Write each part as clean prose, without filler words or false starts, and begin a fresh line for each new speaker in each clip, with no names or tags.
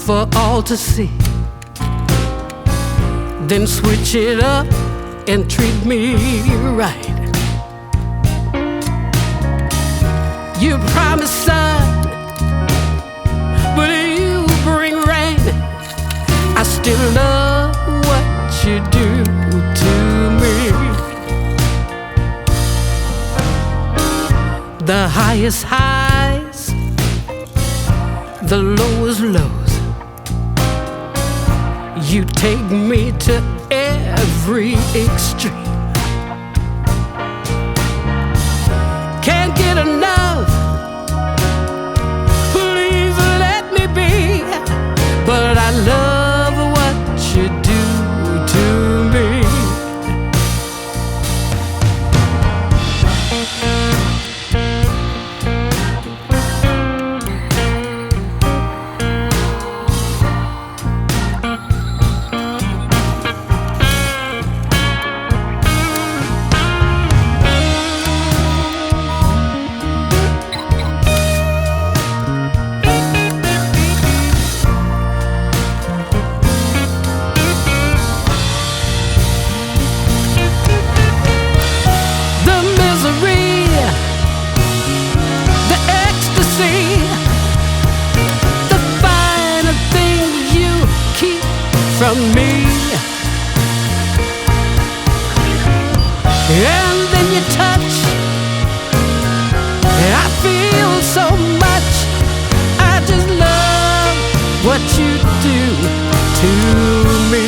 for all to see. Then switch it up and treat me right. You promise sun, but you bring rain. I still love what you do to me. The highest highs, the lowest lows. You take me to every extreme. Can't get enough, please let me be. But I love what you do to me. From me, and then you touch, I feel so much. I just love what you do to me.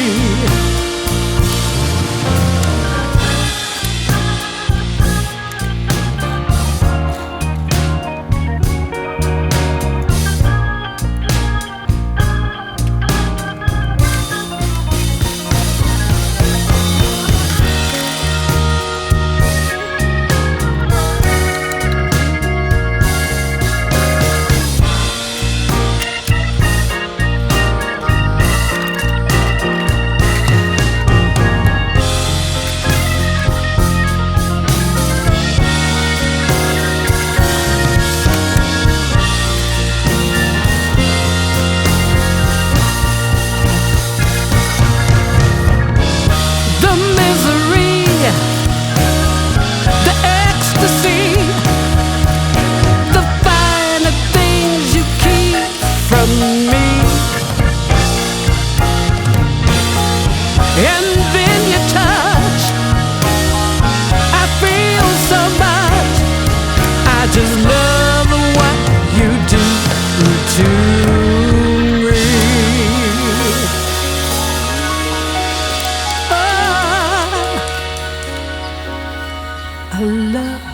And then you touch, I feel so much. I just love what you do to me. Oh, I love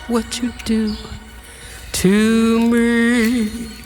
what you do to me.